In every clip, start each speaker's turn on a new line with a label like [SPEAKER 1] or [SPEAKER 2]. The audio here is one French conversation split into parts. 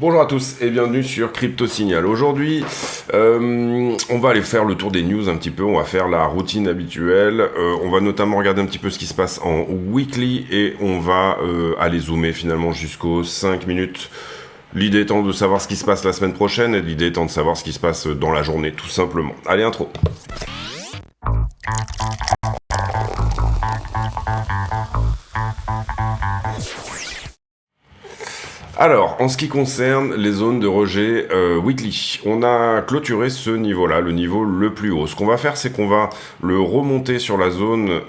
[SPEAKER 1] Bonjour à tous et bienvenue sur Crypto Signal. Aujourd'hui, on va aller faire le tour des news un petit peu, on va faire la routine habituelle, on va notamment regarder un petit peu ce qui se passe en weekly et on va aller zoomer finalement jusqu'aux 5 minutes. L'idée étant de savoir ce qui se passe la semaine prochaine et l'idée étant de savoir ce qui se passe dans la journée tout simplement. Allez, intro. Alors, en ce qui concerne les zones de rejet weekly, on a clôturé ce niveau-là, le niveau le plus haut. Ce qu'on va faire, c'est qu'on va le remonter sur la zone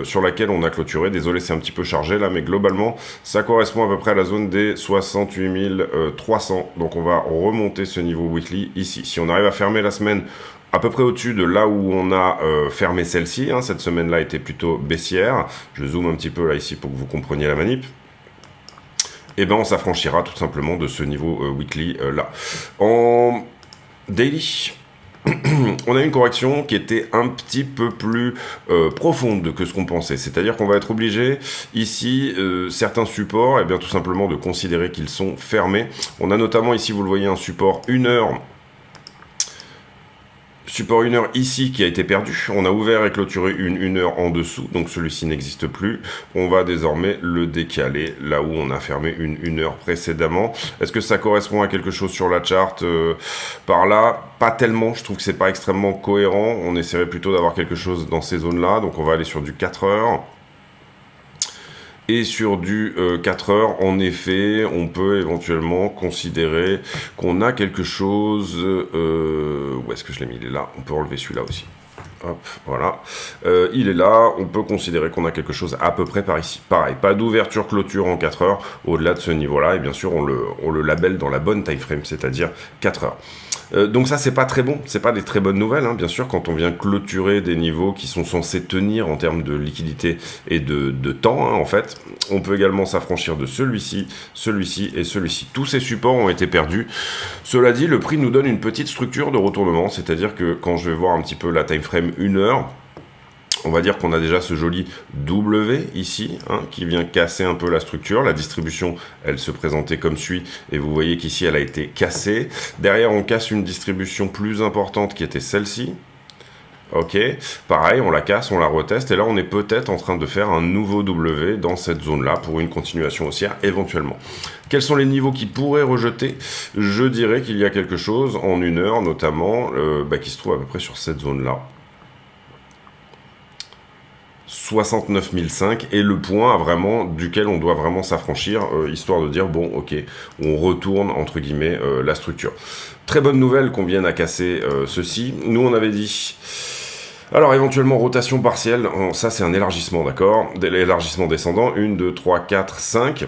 [SPEAKER 1] sur laquelle on a clôturé. Désolé, c'est un petit peu chargé là, mais globalement, ça correspond à peu près à la zone des 68 300. Donc on va remonter ce niveau weekly ici. Si on arrive à fermer la semaine à peu près au-dessus de là où on a fermé celle-ci, hein, cette semaine-là était plutôt baissière. Je zoome un petit peu là ici pour que vous compreniez la manip. Et ben on s'affranchira tout simplement de ce niveau weekly là. En daily, on a une correction qui était un petit peu plus profonde que ce qu'on pensait. C'est-à-dire qu'on va être obligé ici, certains supports, et bien tout simplement de considérer qu'ils sont fermés. On a notamment ici, vous le voyez, un support 1 heure. Support 1 heure ici qui a été perdu. On a ouvert et clôturé une heure en dessous, donc celui-ci n'existe plus. On va désormais le décaler là où on a fermé une heure précédemment. Est-ce que ça correspond à quelque chose sur la charte par là? Pas tellement, je trouve que c'est pas extrêmement cohérent. On essaierait plutôt d'avoir quelque chose dans ces zones-là, donc on va aller sur du 4 heures. Et sur du 4 heures, en effet, on peut éventuellement considérer qu'on a quelque chose... où est-ce que je l'ai mis? Il est là. On peut enlever celui-là aussi. Hop, voilà. Il est là. On peut considérer qu'on a quelque chose à peu près par ici. Pareil, pas d'ouverture-clôture en 4 heures au-delà de ce niveau-là. Et bien sûr, on le labelle dans la bonne time frame, c'est-à-dire 4 heures. Donc ça, c'est pas très bon, c'est pas des très bonnes nouvelles, hein, bien sûr, quand on vient clôturer des niveaux qui sont censés tenir en termes de liquidité et de temps, hein, en fait. On peut également s'affranchir de celui-ci, celui-ci et celui-ci. Tous ces supports ont été perdus. Cela dit, le prix nous donne une petite structure de retournement, c'est-à-dire que quand je vais voir un petit peu la time frame 1 heure, on va dire qu'on a déjà ce joli W ici, hein, qui vient casser un peu la structure. La distribution, elle se présentait comme suit, et vous voyez qu'ici, elle a été cassée. Derrière, on casse une distribution plus importante qui était celle-ci. Ok, pareil, on la casse, on la reteste, et là, on est peut-être en train de faire un nouveau W dans cette zone-là pour une continuation haussière éventuellement. Quels sont les niveaux qui pourraient rejeter? Je dirais qu'il y a quelque chose en 1 heure, notamment, qui se trouve à peu près sur cette zone-là. 69 005 est le point vraiment duquel on doit vraiment s'affranchir, histoire de dire, bon, ok, on retourne, entre guillemets, la structure. Très bonne nouvelle qu'on vienne à casser ceci. Nous, on avait dit... Alors, éventuellement, rotation partielle, ça, c'est un élargissement, d'accord? L'élargissement descendant, 1, 2, 3, 4, 5...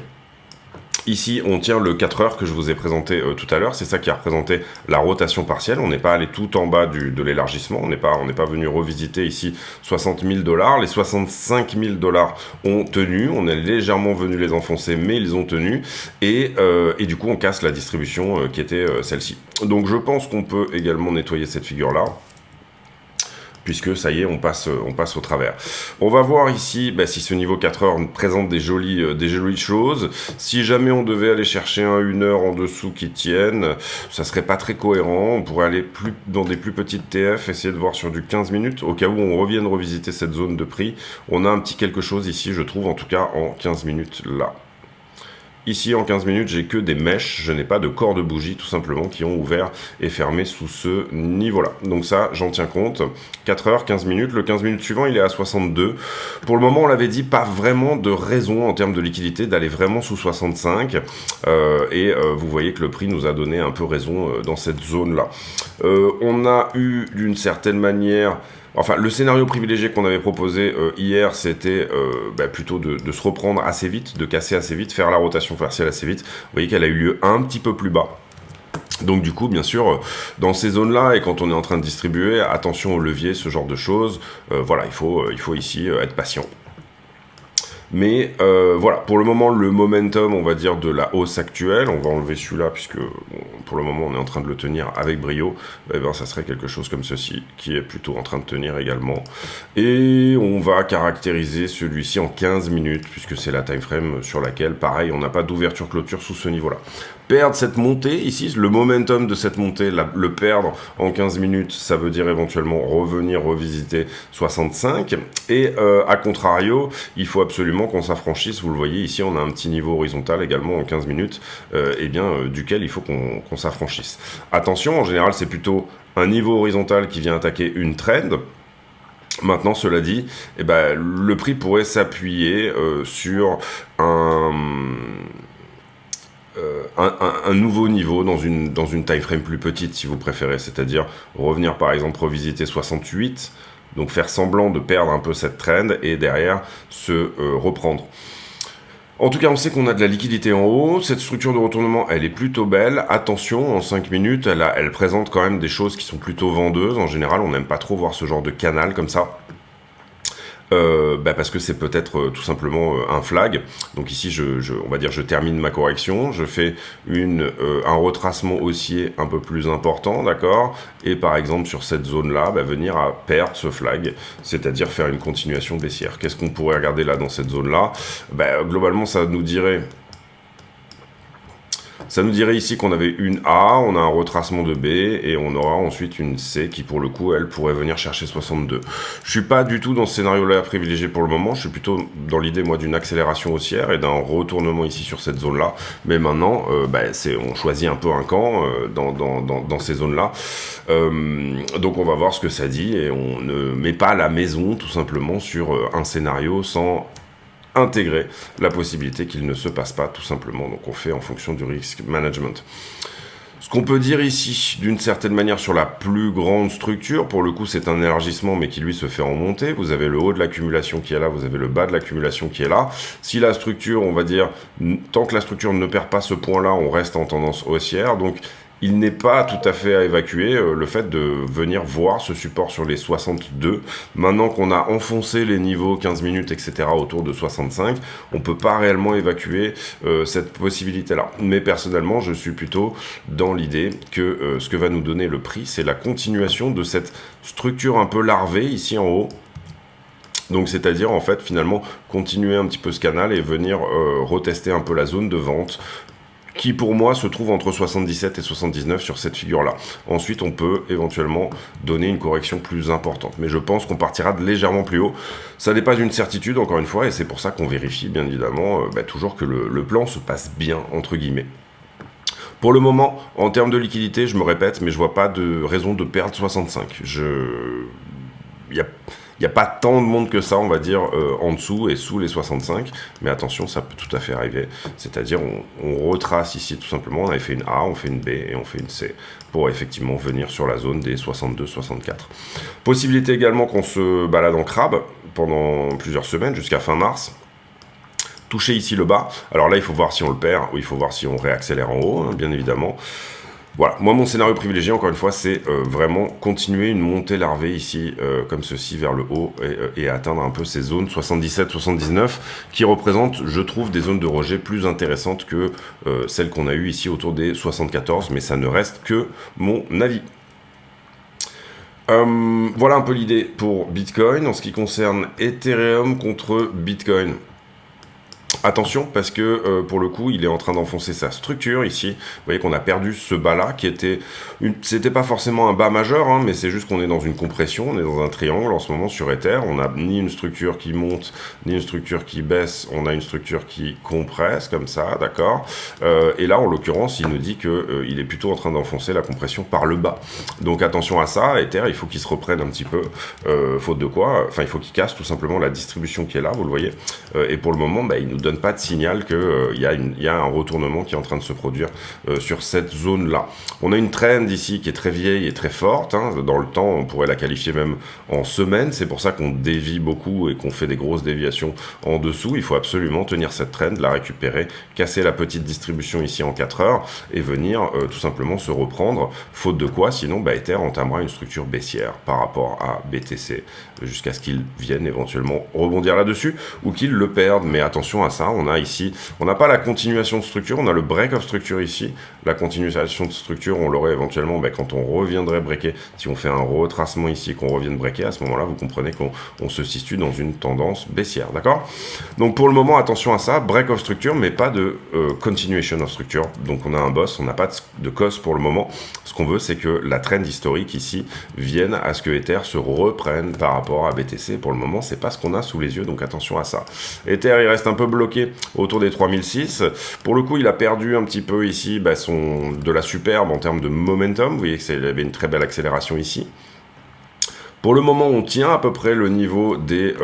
[SPEAKER 1] Ici, on tient le 4 heures que je vous ai présenté tout à l'heure. C'est ça qui a représenté la rotation partielle. On n'est pas allé tout en bas de l'élargissement. On n'est pas venu revisiter ici 60 000 $. Les 65 000 $ ont tenu. On est légèrement venu les enfoncer, mais ils ont tenu. Et du coup, on casse la distribution qui était celle-ci. Donc, je pense qu'on peut également nettoyer cette figure-là, puisque ça y est, on passe au travers. On va voir ici si ce niveau 4 heures présente des jolies choses. Si jamais on devait aller chercher un 1 heure en dessous qui tienne, ça serait pas très cohérent. On pourrait aller dans des plus petites TF, essayer de voir sur du 15 minutes, au cas où on revienne revisiter cette zone de prix. On a un petit quelque chose ici, je trouve, en tout cas en 15 minutes là. Ici, en 15 minutes, j'ai que des mèches, je n'ai pas de corps de bougie, tout simplement, qui ont ouvert et fermé sous ce niveau-là. Donc ça, j'en tiens compte. 4 heures, 15 minutes. Le 15 minutes suivant, il est à 62. Pour le moment, on l'avait dit, pas vraiment de raison en termes de liquidité d'aller vraiment sous 65. Vous voyez que le prix nous a donné un peu raison dans cette zone-là. On a eu, d'une certaine manière... Enfin, le scénario privilégié qu'on avait proposé hier, c'était plutôt de se reprendre assez vite, de casser assez vite, faire la rotation partielle assez vite. Vous voyez qu'elle a eu lieu un petit peu plus bas. Donc du coup, bien sûr, dans ces zones-là, et quand on est en train de distribuer, attention au levier, ce genre de choses. Voilà, il faut ici être patient. Mais voilà, pour le moment, le momentum, on va dire, de la hausse actuelle, on va enlever celui-là, puisque bon, pour le moment, on est en train de le tenir avec brio, eh ben, ça serait quelque chose comme ceci, qui est plutôt en train de tenir également. Et on va caractériser celui-ci en 15 minutes, puisque c'est la time frame sur laquelle, pareil, on n'a pas d'ouverture-clôture sous ce niveau-là. Perdre cette montée, ici, le momentum de cette montée, le perdre en 15 minutes, ça veut dire éventuellement revenir revisiter 65. Et à contrario, il faut absolument qu'on s'affranchisse. Vous le voyez ici, on a un petit niveau horizontal également en 15 minutes, duquel il faut qu'on s'affranchisse. Attention, en général, c'est plutôt un niveau horizontal qui vient attaquer une trend. Maintenant, cela dit, eh ben, le prix pourrait s'appuyer sur un nouveau niveau dans une time frame plus petite, si vous préférez, c'est-à-dire revenir par exemple revisiter 68, donc faire semblant de perdre un peu cette trend et derrière se reprendre. En tout cas, on sait qu'on a de la liquidité en haut. Cette structure de retournement, elle est plutôt belle. Attention, en 5 minutes, elle présente quand même des choses qui sont plutôt vendeuses. En général, on n'aime pas trop voir ce genre de canal comme ça. Parce que c'est peut-être tout simplement un flag. Donc ici, on va dire, je termine ma correction, je fais un retracement haussier un peu plus important, d'accord. Et par exemple sur cette zone-là, venir à perdre ce flag, c'est-à-dire faire une continuation baissière. Qu'est-ce qu'on pourrait regarder là dans cette zone-là? Globalement, ça nous dirait ici qu'on avait une A, on a un retracement de B, et on aura ensuite une C qui, pour le coup, elle pourrait venir chercher 62. Je suis pas du tout dans ce scénario-là privilégié pour le moment, je suis plutôt dans l'idée, moi, d'une accélération haussière et d'un retournement ici sur cette zone-là. Mais maintenant, on choisit un peu un camp dans ces zones-là. Donc on va voir ce que ça dit, et on ne met pas la maison, tout simplement, sur un scénario sans intégrer la possibilité qu'il ne se passe pas, tout simplement. Donc on fait en fonction du risk management. Ce qu'on peut dire ici, d'une certaine manière, sur la plus grande structure, pour le coup c'est un élargissement mais qui lui se fait en montée. Vous avez le haut de l'accumulation qui est là, vous avez le bas de l'accumulation qui est là. Si la structure, on va dire, tant que la structure ne perd pas ce point-là, on reste en tendance haussière. Donc il n'est pas tout à fait à évacuer le fait de venir voir ce support sur les 62. Maintenant qu'on a enfoncé les niveaux 15 minutes, etc. autour de 65, on peut pas réellement évacuer cette possibilité-là. Mais personnellement, je suis plutôt dans l'idée que ce que va nous donner le prix, c'est la continuation de cette structure un peu larvée ici en haut. Donc c'est-à-dire en fait finalement continuer un petit peu ce canal et venir retester un peu la zone de vente, qui pour moi se trouve entre 77 et 79 sur cette figure-là. Ensuite, on peut éventuellement donner une correction plus importante. Mais je pense qu'on partira de légèrement plus haut. Ça n'est pas une certitude, encore une fois, et c'est pour ça qu'on vérifie, bien évidemment, toujours que le plan se passe bien, entre guillemets. Pour le moment, en termes de liquidité, je me répète, mais je vois pas de raison de perdre 65. Il n'y a pas tant de monde que ça, on va dire, en dessous et sous les 65. Mais attention, ça peut tout à fait arriver. C'est-à-dire, on retrace ici, tout simplement. On avait fait une A, on fait une B et on fait une C pour effectivement venir sur la zone des 62-64. Possibilité également qu'on se balade en crabe pendant plusieurs semaines, jusqu'à fin mars. Toucher ici le bas. Alors là, il faut voir si on le perd ou il faut voir si on réaccélère en haut, hein, bien évidemment. Voilà, moi mon scénario privilégié, encore une fois, c'est vraiment continuer une montée larvée ici, comme ceci, vers le haut, et atteindre un peu ces zones 77-79, qui représentent, je trouve, des zones de rejet plus intéressantes que celles qu'on a eues ici autour des 74, mais ça ne reste que mon avis. Voilà un peu l'idée pour Bitcoin. En ce qui concerne Ethereum contre Bitcoin, attention, parce que pour le coup, il est en train d'enfoncer sa structure ici. Vous voyez qu'on a perdu ce bas-là, qui était... C'était pas forcément un bas majeur, hein, mais c'est juste qu'on est dans une compression, on est dans un triangle en ce moment sur Ether. On n'a ni une structure qui monte, ni une structure qui baisse. On a une structure qui compresse, comme ça, d'accord. Et là, en l'occurrence, il nous dit qu'il est plutôt en train d'enfoncer la compression par le bas. Donc attention à ça, Ether, il faut qu'il se reprenne un petit peu, faute de quoi. Enfin, il faut qu'il casse tout simplement la distribution qui est là, vous le voyez. Et pour le moment, il nous donne donne pas de signal qu'il y a un retournement qui est en train de se produire sur cette zone-là. On a une trend ici qui est très vieille et très forte. Hein. Dans le temps, on pourrait la qualifier même en semaine. C'est pour ça qu'on dévie beaucoup et qu'on fait des grosses déviations en dessous. Il faut absolument tenir cette trend, la récupérer, casser la petite distribution ici en 4 heures et venir tout simplement se reprendre. Faute de quoi, sinon Ether entamera une structure baissière par rapport à BTC jusqu'à ce qu'il vienne éventuellement rebondir là-dessus ou qu'il le perde. Mais attention à ça, on a ici, on n'a pas la continuation de structure, on a le break of structure ici. La continuation de structure, on l'aurait éventuellement quand on reviendrait breaker, si on fait un retracement ici, qu'on revienne breaker, à ce moment-là, vous comprenez qu'on se situe dans une tendance baissière, d'accord? Donc pour le moment, attention à ça, break of structure, mais pas de continuation of structure. Donc on a un boss, on n'a pas de cause pour le moment. Ce qu'on veut, c'est que la trend historique ici vienne à ce que Ether se reprenne par rapport à BTC. Pour le moment, c'est pas ce qu'on a sous les yeux, donc attention à ça. Ether, il reste un peu bloqué autour des 3006. Pour le coup, il a perdu un petit peu ici de la superbe en termes de momentum. Vous voyez qu'il avait une très belle accélération ici. Pour le moment, on tient à peu près le niveau des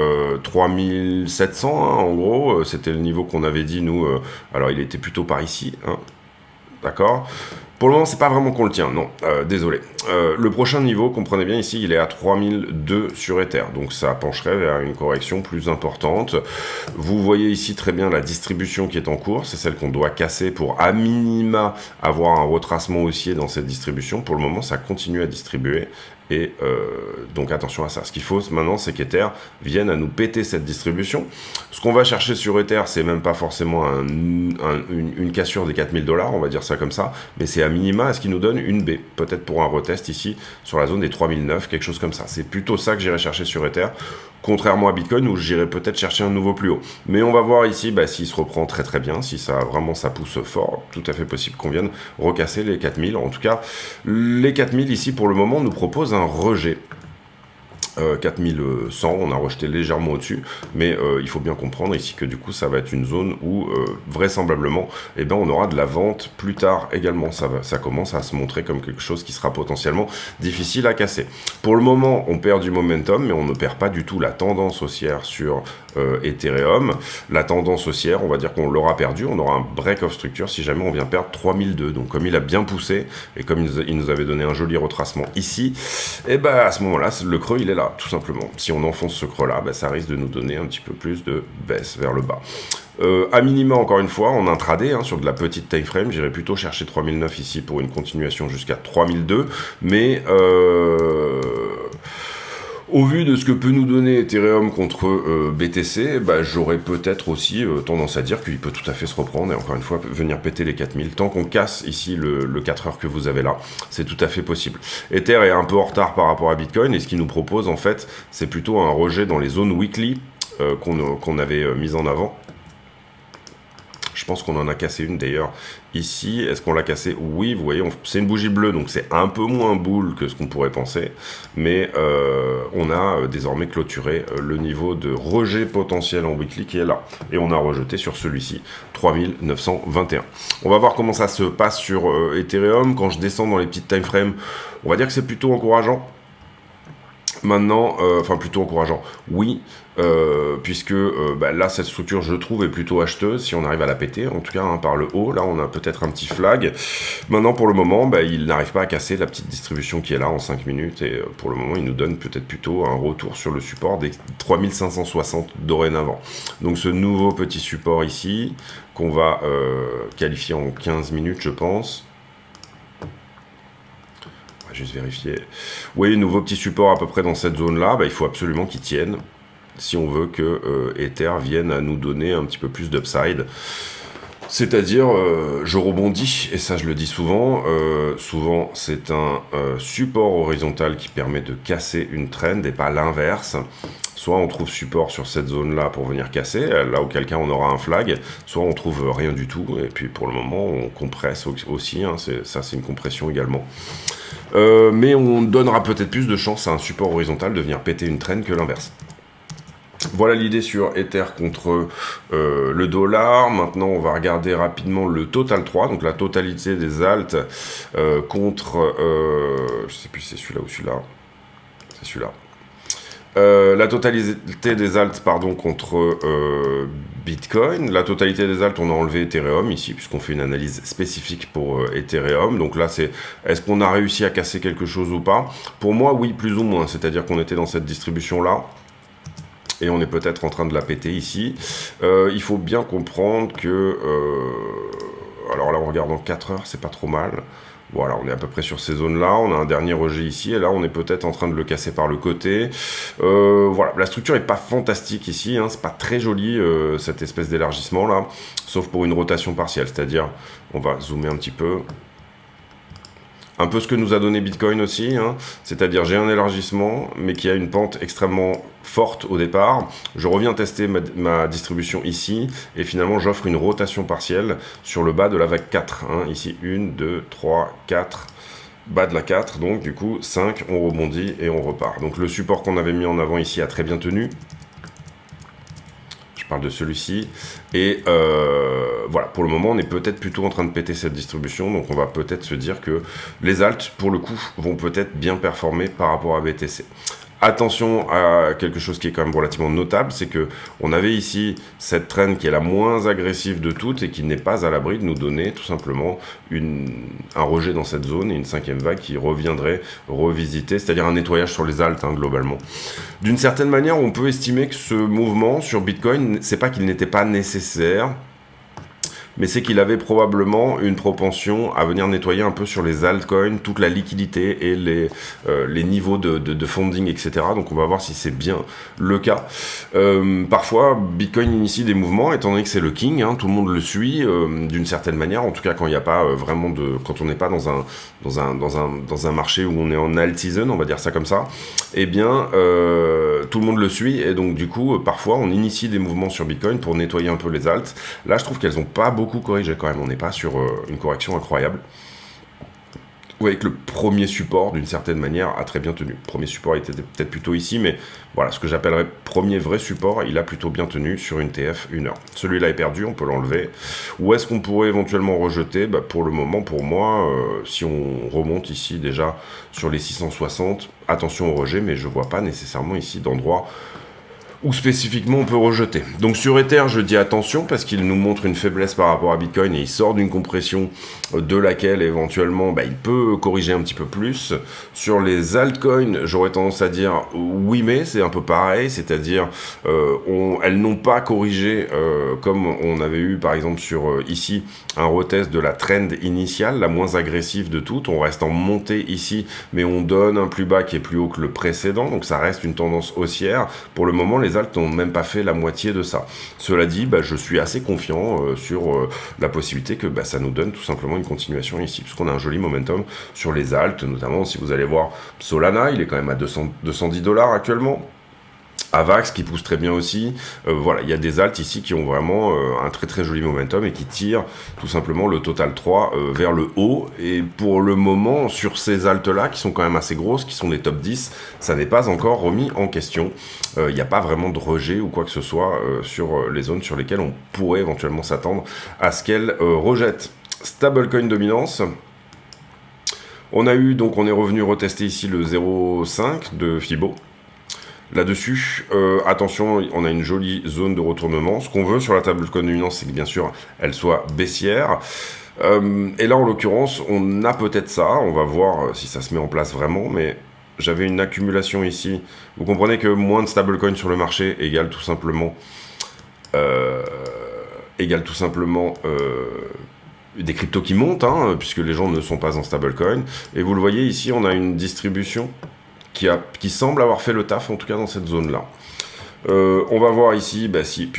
[SPEAKER 1] 3700, hein, en gros. C'était le niveau qu'on avait dit, nous. Alors, il était plutôt par ici, hein. D'accord. Pour le moment, c'est pas vraiment qu'on le tient, non, désolé. Le prochain niveau, comprenez bien ici, il est à 3002 sur Ether, donc ça pencherait vers une correction plus importante. Vous voyez ici très bien la distribution qui est en cours, c'est celle qu'on doit casser pour à minima avoir un retracement haussier dans cette distribution. Pour le moment, ça continue à distribuer. Et donc attention à ça. Ce qu'il faut maintenant, c'est qu'Ether vienne à nous péter cette distribution. Ce qu'on va chercher sur Ether, c'est même pas forcément une cassure des 4000 $, on va dire ça comme ça, mais c'est à minima à ce qui nous donne une B, peut-être pour un retest ici sur la zone des 3009, quelque chose comme ça. C'est plutôt ça que j'irai chercher sur Ether, contrairement à Bitcoin où j'irai peut-être chercher un nouveau plus haut. Mais on va voir ici s'il se reprend très très bien, si ça vraiment ça pousse fort, tout à fait possible qu'on vienne recasser les 4000. En tout cas, les 4000 ici pour le moment nous proposent un rejet. 4100, on a rejeté légèrement au-dessus, mais il faut bien comprendre ici que du coup ça va être une zone où vraisemblablement on aura de la vente plus tard également. Ça commence à se montrer comme quelque chose qui sera potentiellement difficile à casser. Pour le moment, on perd du momentum, mais on ne perd pas du tout la tendance haussière sur Ethereum. La tendance haussière, on va dire qu'on l'aura perdu, on aura un break of structure si jamais on vient perdre 3002. Donc comme il a bien poussé, et comme il nous avait donné un joli retracement ici, et à ce moment-là, le creux il est là, tout simplement. Si on enfonce ce creux-là, ça risque de nous donner un petit peu plus de baisse vers le bas. À minima, encore une fois, en intraday, sur de la petite time frame, j'irai plutôt chercher 3009 ici pour une continuation jusqu'à 3002, mais au vu de ce que peut nous donner Ethereum contre BTC, j'aurais peut-être aussi tendance à dire qu'il peut tout à fait se reprendre et encore une fois venir péter les 4000. Tant qu'on casse ici le 4 heures que vous avez là, c'est tout à fait possible. Ether est un peu en retard par rapport à Bitcoin et ce qu'il nous propose en fait, c'est plutôt un rejet dans les zones weekly qu'on avait mis en avant. Je pense qu'on en a cassé une d'ailleurs ici. Est-ce qu'on l'a cassé? Oui, vous voyez, c'est une bougie bleue, donc c'est un peu moins boule que ce qu'on pourrait penser. Mais on a désormais clôturé le niveau de rejet potentiel en weekly qui est là. Et on a rejeté sur celui-ci, 3921. On va voir comment ça se passe sur Ethereum. Quand je descends dans les petites time frames, on va dire que c'est plutôt encourageant. Maintenant, plutôt encourageant, oui, puisque là, cette structure, je trouve, est plutôt acheteuse, si on arrive à la péter, en tout cas, par le haut, là, on a peut-être un petit flag. Maintenant, pour le moment, il n'arrive pas à casser la petite distribution qui est là en 5 minutes, et pour le moment, il nous donne peut-être plutôt un retour sur le support des 3560 dorénavant. Donc, ce nouveau petit support ici, qu'on va qualifier en 15 minutes, je pense. Juste vérifier. Oui, nouveau petit support à peu près dans cette zone-là. Il faut absolument qu'il tienne si on veut que Ether vienne à nous donner un petit peu plus d'upside. C'est-à-dire, je rebondis, et ça je le dis souvent, souvent c'est un support horizontal qui permet de casser une trend et pas l'inverse. Soit on trouve support sur cette zone-là pour venir casser, là auquel cas on aura un flag, soit on trouve rien du tout, et puis pour le moment on compresse aussi, ça c'est une compression également. Mais on donnera peut-être plus de chance à un support horizontal de venir péter une trend que l'inverse. Voilà l'idée sur Ether contre le dollar. Maintenant, on va regarder rapidement le total 3, donc la totalité des alts contre, je sais plus si c'est celui-là ou celui-là. C'est celui-là. La totalité des alts, pardon, contre Bitcoin. La totalité des alts, on a enlevé Ethereum ici, puisqu'on fait une analyse spécifique pour Ethereum. Donc là, c'est est-ce qu'on a réussi à casser quelque chose ou pas? Pour moi, oui, plus ou moins. C'est-à-dire qu'on était dans cette distribution-là. Et on est peut-être en train de la péter ici. Il faut bien comprendre que... alors là, on regarde en 4 heures, c'est pas trop mal. Voilà, on est à peu près sur ces zones-là. On a un dernier rejet ici. Et là, on est peut-être en train de le casser par le côté. Voilà, la structure est pas fantastique ici. Hein, c'est pas très joli, cette espèce d'élargissement-là. Sauf pour une rotation partielle. C'est-à-dire, on va zoomer un petit peu. Un peu ce que nous a donné Bitcoin aussi, hein. C'est-à-dire j'ai un élargissement, mais qui a une pente extrêmement forte au départ. Je reviens tester ma distribution ici, et finalement j'offre une rotation partielle sur le bas de la vague 4. Hein. Ici, 1, 2, 3, 4, bas de la 4, donc du coup 5, on rebondit et on repart. Donc le support qu'on avait mis en avant ici a très bien tenu. Je parle de celui-ci. Et voilà, pour le moment, on est peut-être plutôt en train de péter cette distribution. Donc, on va peut-être se dire que les alts, pour le coup, vont peut-être bien performer par rapport à BTC. Attention à quelque chose qui est quand même relativement notable, c'est que on avait ici cette trend qui est la moins agressive de toutes et qui n'est pas à l'abri de nous donner tout simplement un rejet dans cette zone et une 5e vague qui reviendrait revisiter, c'est-à-dire un nettoyage sur les alts, hein, globalement. D'une certaine manière, on peut estimer que ce mouvement sur Bitcoin, c'est pas qu'il n'était pas nécessaire, mais c'est qu'il avait probablement une propension à venir nettoyer un peu sur les altcoins, toute la liquidité et les niveaux de funding, etc. Donc on va voir si c'est bien le cas. Parfois, Bitcoin initie des mouvements, étant donné que c'est le king, hein, tout le monde le suit d'une certaine manière, en tout cas quand il n'y a pas vraiment quand on n'est pas dans un marché où on est en alt season, on va dire ça comme ça, eh bien tout le monde le suit, et donc du coup, parfois on initie des mouvements sur Bitcoin pour nettoyer un peu les alts. Là, je trouve qu'elles n'ont pas beaucoup corrigé quand même, on n'est pas sur une correction incroyable. Vous voyez que le premier support, d'une certaine manière, a très bien tenu. Le premier support était peut-être plutôt ici, mais voilà, ce que j'appellerais premier vrai support, il a plutôt bien tenu sur une TF 1 heure. Celui-là est perdu, on peut l'enlever. Où est-ce qu'on pourrait éventuellement rejeter? Pour le moment, pour moi, si on remonte ici déjà sur les 660, attention au rejet, mais je ne vois pas nécessairement ici d'endroit où spécifiquement on peut rejeter. Donc sur Ether, je dis attention parce qu'il nous montre une faiblesse par rapport à Bitcoin et il sort d'une compression de laquelle éventuellement il peut corriger un petit peu plus. Sur les altcoins, j'aurais tendance à dire oui, mais c'est un peu pareil, c'est-à-dire elles n'ont pas corrigé comme on avait eu par exemple sur ici un retest de la trend initiale, la moins agressive de toutes. On reste en montée ici, mais on donne un plus bas qui est plus haut que le précédent, donc ça reste une tendance haussière. Pour le moment, les alts n'ont même pas fait la moitié de ça. Cela dit, je suis assez confiant sur la possibilité que ça nous donne tout simplement une continuation ici, puisqu'on a un joli momentum sur les alts, notamment si vous allez voir Solana, il est quand même à 210 $ actuellement. Avax qui pousse très bien aussi. Voilà, il y a des alts ici qui ont vraiment un très très joli momentum et qui tirent tout simplement le Total 3 vers le haut. Et pour le moment, sur ces alts là qui sont quand même assez grosses, qui sont des top 10, ça n'est pas encore remis en question. Il n'y a pas vraiment de rejet ou quoi que ce soit sur les zones sur lesquelles on pourrait éventuellement s'attendre à ce qu'elles rejettent. Stablecoin dominance. On a eu, donc on est revenu retester ici le 0,5 de Fibo. Là-dessus, attention, on a une jolie zone de retournement. Ce qu'on veut sur la table de dominance, c'est que bien sûr, elle soit baissière. Et là, en l'occurrence, on a peut-être ça. On va voir si ça se met en place vraiment. Mais j'avais une accumulation ici. Vous comprenez que moins de stablecoin sur le marché égale tout simplement... des cryptos qui montent, hein, puisque les gens ne sont pas en stablecoin. Et vous le voyez ici, on a une distribution qui semble avoir fait le taf, en tout cas dans cette zone-là. On va voir ici,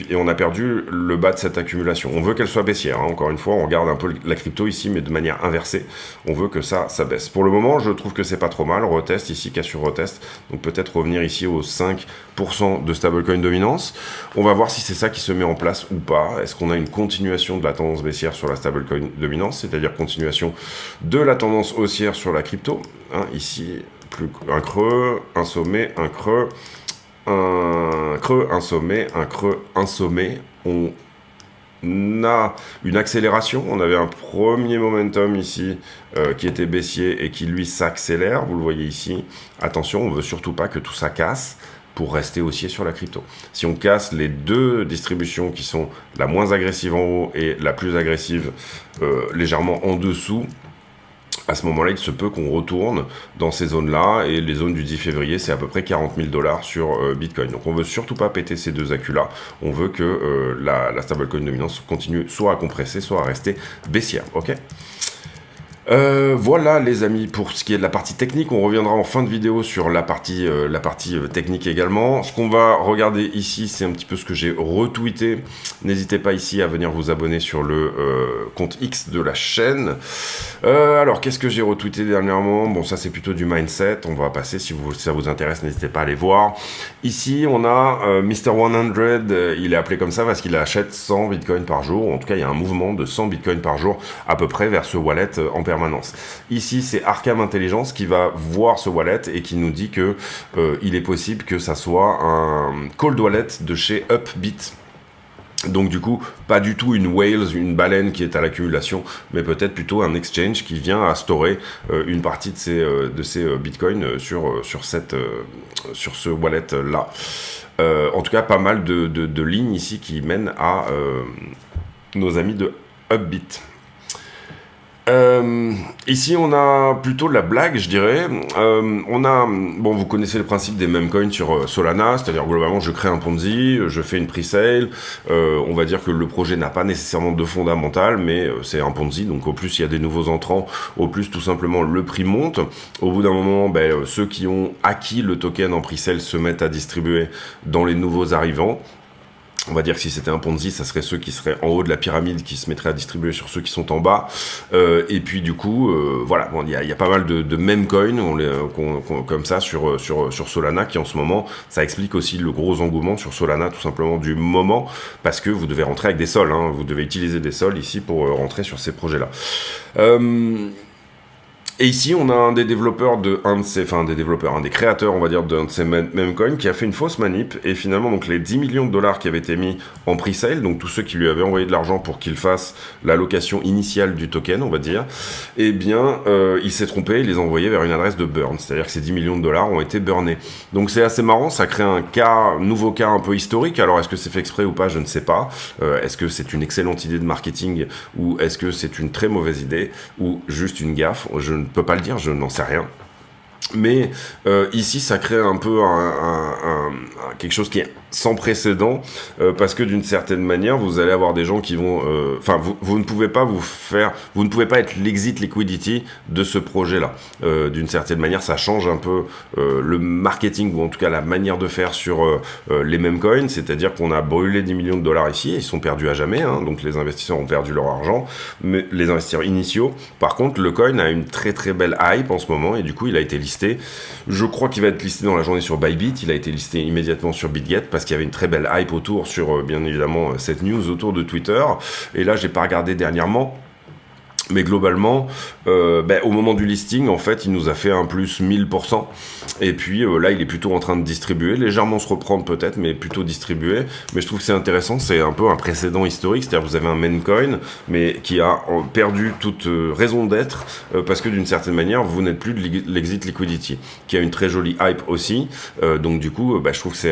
[SPEAKER 1] et on a perdu le bas de cette accumulation. On veut qu'elle soit baissière, hein. Encore une fois, on regarde un peu la crypto ici, mais de manière inversée. On veut que ça baisse. Pour le moment, je trouve que c'est pas trop mal. Retest ici, cas sur retest. Donc peut-être revenir ici aux 5% de stablecoin dominance. On va voir si c'est ça qui se met en place ou pas. Est-ce qu'on a une continuation de la tendance baissière sur la stablecoin dominance, c'est-à-dire continuation de la tendance haussière sur la crypto, hein, ici, un creux, un sommet, un creux, un sommet, un creux, un sommet. On a une accélération. On avait un premier momentum ici qui était baissier et qui lui s'accélère. Vous le voyez ici. Attention, on ne veut surtout pas que tout ça casse. pour rester haussier sur la crypto. Si on casse les deux distributions qui sont la moins agressive en haut et la plus agressive légèrement en dessous, à ce moment-là, il se peut qu'on retourne dans ces zones-là, et les zones du 10 février, c'est à peu près 40 000 $ sur Bitcoin. Donc on veut surtout pas péter ces deux accus-là, on veut que la stablecoin dominante continue soit à compresser, soit à rester baissière, ok ? Voilà les amis pour ce qui est de la partie technique. On reviendra en fin de vidéo sur la partie technique également. Ce qu'on va regarder ici, c'est un petit peu ce que j'ai retweeté. N'hésitez pas ici à venir vous abonner sur le compte X de la chaîne. Alors qu'est-ce que j'ai retweeté dernièrement? Bon, ça c'est plutôt du mindset. On va passer, si ça vous intéresse, n'hésitez pas à aller voir. Ici on a Mr. 100, il est appelé comme ça parce qu'il achète 100 bitcoins par jour. En tout cas il y a un mouvement de 100 bitcoins par jour à peu près vers ce wallet en permanence. Ici, c'est Arkham Intelligence qui va voir ce wallet et qui nous dit que il est possible que ça soit un cold wallet de chez Upbit. Donc du coup, pas du tout une whale, une baleine qui est à l'accumulation, mais peut-être plutôt un exchange qui vient à storer une partie de ces bitcoins sur ce wallet-là. En tout cas, pas mal de lignes ici qui mènent à nos amis de Upbit. Ici on a plutôt la blague, je dirais. Vous connaissez le principe des meme coins sur Solana, c'est-à-dire globalement je crée un Ponzi, je fais une pre-sale, on va dire que le projet n'a pas nécessairement de fondamental, mais c'est un Ponzi, donc au plus il y a des nouveaux entrants, au plus tout simplement le prix monte. Au bout d'un moment, ceux qui ont acquis le token en pre-sale se mettent à distribuer dans les nouveaux arrivants. On va dire que si c'était un Ponzi, ça serait ceux qui seraient en haut de la pyramide qui se mettraient à distribuer sur ceux qui sont en bas. Et puis du coup, voilà, il y a pas mal de meme coins comme ça sur Solana qui en ce moment, ça explique aussi le gros engouement sur Solana tout simplement du moment, parce que vous devez rentrer avec des sols, hein, vous devez utiliser des sols ici pour rentrer sur ces projets-là. Et ici, on a un des créateurs, on va dire, d'un de ces meme coins qui a fait une fausse manip, et finalement, donc, les 10 millions de $ qui avaient été mis en pre-sale, donc tous ceux qui lui avaient envoyé de l'argent pour qu'il fasse l'allocation initiale du token, on va dire, eh bien, il s'est trompé, il les a envoyés vers une adresse de burn, c'est-à-dire que ces 10 millions de $ ont été burnés. Donc c'est assez marrant, ça crée un nouveau cas un peu historique. Alors est-ce que c'est fait exprès ou pas, je ne sais pas. Est-ce que c'est une excellente idée de marketing, ou est-ce que c'est une très mauvaise idée, ou juste une gaffe? Je ne peux pas le dire, je n'en sais rien. Mais ici, ça crée un peu quelque chose qui est sans précédent, parce que d'une certaine manière, vous allez avoir des gens qui vont... vous ne pouvez pas être l'exit liquidity de ce projet-là. D'une certaine manière, ça change un peu le marketing, ou en tout cas la manière de faire sur les meme coins, c'est-à-dire qu'on a brûlé 10 millions de $ ici, ils sont perdus à jamais, hein, donc les investisseurs ont perdu leur argent, mais les investisseurs initiaux. Par contre, le coin a une très très belle hype en ce moment, et du coup, il a été listé. Je crois qu'il va être listé dans la journée sur Bybit, il a été listé immédiatement sur BitGet, parce qu'il y avait une très belle hype autour sur, bien évidemment, cette news autour de Twitter. Et là, j'ai pas regardé dernièrement, mais globalement, au moment du listing, en fait, il nous a fait un plus 1000%. Et puis là, il est plutôt en train de distribuer, légèrement se reprendre peut-être, mais plutôt distribuer. Mais je trouve que c'est intéressant, c'est un peu un précédent historique, c'est-à-dire que vous avez un meme coin, mais qui a perdu toute raison d'être, parce que d'une certaine manière, vous n'êtes plus de l'exit liquidity, qui a une très jolie hype aussi. Donc du coup, je trouve que c'est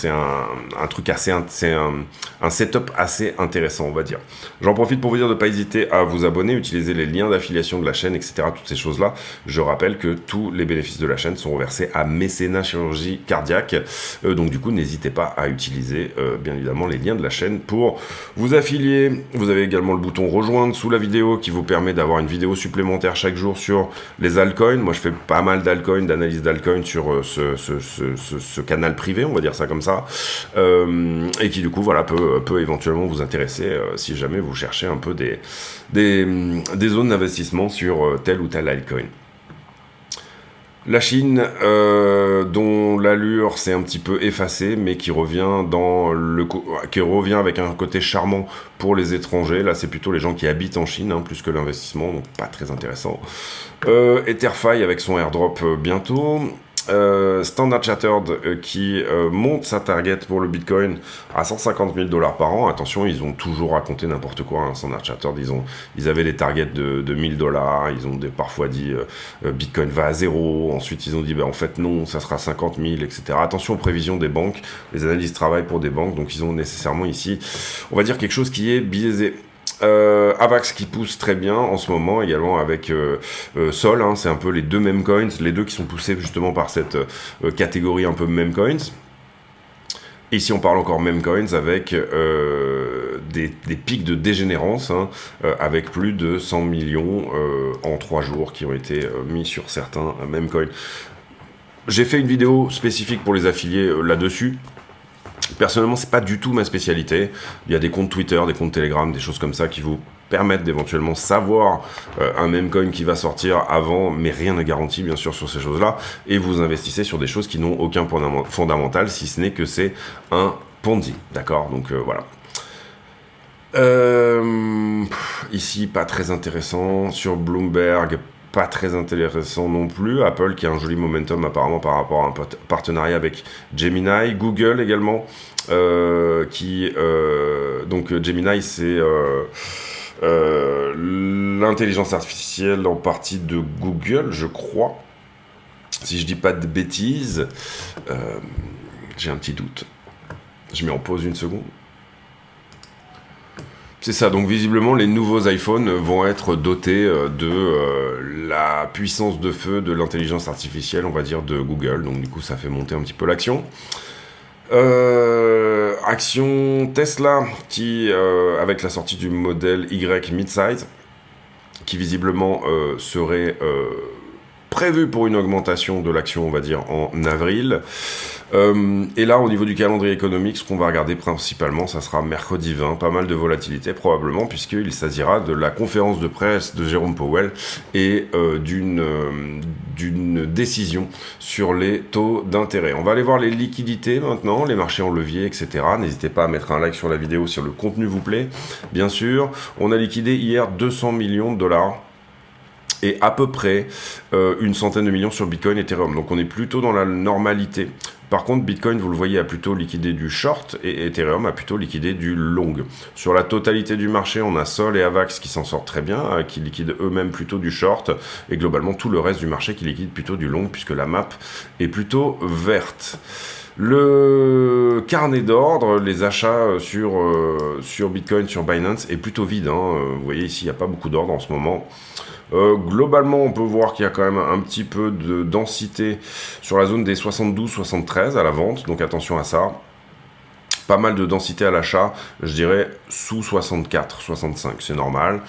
[SPEAKER 1] un truc assez, c'est un setup assez intéressant, on va dire. J'en profite pour vous dire de ne pas hésiter à vous abonner, utiliser les liens d'affiliation de la chaîne, etc. Toutes ces choses-là. Je rappelle que tous les bénéfices de la chaîne sont reversés à Mécénat Chirurgie Cardiaque. Donc du coup, n'hésitez pas à utiliser bien évidemment les liens de la chaîne pour vous affilier. Vous avez également le bouton rejoindre sous la vidéo qui vous permet d'avoir une vidéo supplémentaire chaque jour sur les altcoins. Moi, je fais pas mal d'altcoins, d'analyse d'altcoins sur ce canal privé, on va dire ça comme ça, et qui du coup, voilà, peut éventuellement vous intéresser si jamais vous cherchez un peu des zones d'investissement sur tel ou tel altcoin. La Chine, dont l'allure s'est un petit peu effacée, mais qui revient avec un côté charmant pour les étrangers. Là, c'est plutôt les gens qui habitent en Chine, hein, plus que l'investissement, donc pas très intéressant. Etherfi avec son airdrop bientôt. Standard Chartered qui monte sa target pour le Bitcoin à 150 000 $ par an. Attention, ils ont toujours raconté n'importe quoi. Hein. Standard Chartered, ils avaient des targets de 1000 $. Ils ont parfois dit Bitcoin va à zéro. Ensuite, ils ont dit en fait non, ça sera 50 000, etc. Attention aux prévisions des banques. Les analystes travaillent pour des banques, donc ils ont nécessairement ici, on va dire, quelque chose qui est biaisé. Avax qui pousse très bien en ce moment également avec Sol, hein, c'est un peu les deux meme coins, les deux qui sont poussés justement par cette catégorie un peu meme coins. Ici on parle encore meme coins avec des pics de dégénérance, hein, avec plus de 100 millions en 3 jours qui ont été mis sur certains meme coins. J'ai fait une vidéo spécifique pour les affiliés là-dessus. Personnellement, c'est pas du tout ma spécialité. Il y a des comptes Twitter, des comptes Telegram, des choses comme ça qui vous permettent d'éventuellement savoir un meme coin qui va sortir avant, mais rien ne garantit bien sûr sur ces choses-là. Et vous investissez sur des choses qui n'ont aucun fondamental, si ce n'est que c'est un Ponzi. D'accord ? Donc voilà. Ici, pas très intéressant. Sur Bloomberg, pas très intéressant non plus. Apple qui a un joli momentum apparemment par rapport à un partenariat avec Gemini. Google également, donc Gemini c'est l'intelligence artificielle en partie de Google, je crois. Si je dis pas de bêtises, j'ai un petit doute. Je mets en pause une seconde. C'est ça, donc visiblement les nouveaux iPhones vont être dotés de la puissance de feu de l'intelligence artificielle, on va dire, de Google. Donc du coup ça fait monter un petit peu l'action. Action Tesla qui, avec la sortie du modèle Y mid-size, qui visiblement serait prévu pour une augmentation de l'action, on va dire, en avril. Et là, au niveau du calendrier économique, ce qu'on va regarder principalement, ça sera mercredi 20, pas mal de volatilité probablement, puisqu'il s'agira de la conférence de presse de Jérôme Powell et d'une décision sur les taux d'intérêt. On va aller voir les liquidités maintenant, les marchés en levier, etc. N'hésitez pas à mettre un like sur la vidéo si le contenu vous plaît, bien sûr. On a liquidé hier 200 millions de $. Et à peu près une centaine de millions sur Bitcoin et Ethereum. Donc on est plutôt dans la normalité. Par contre, Bitcoin, vous le voyez, a plutôt liquidé du short et Ethereum a plutôt liquidé du long. Sur la totalité du marché, on a Sol et Avax qui s'en sortent très bien, qui liquident eux-mêmes plutôt du short, et globalement tout le reste du marché qui liquide plutôt du long, puisque la map est plutôt verte. Le carnet d'ordre, les achats sur Bitcoin, sur Binance, est plutôt vide. Hein. Vous voyez ici, il n'y a pas beaucoup d'ordre en ce moment. Globalement, on peut voir qu'il y a quand même un petit peu de densité sur la zone des 72-73 à la vente, donc attention à ça. Pas mal de densité à l'achat, je dirais sous 64-65, c'est normal.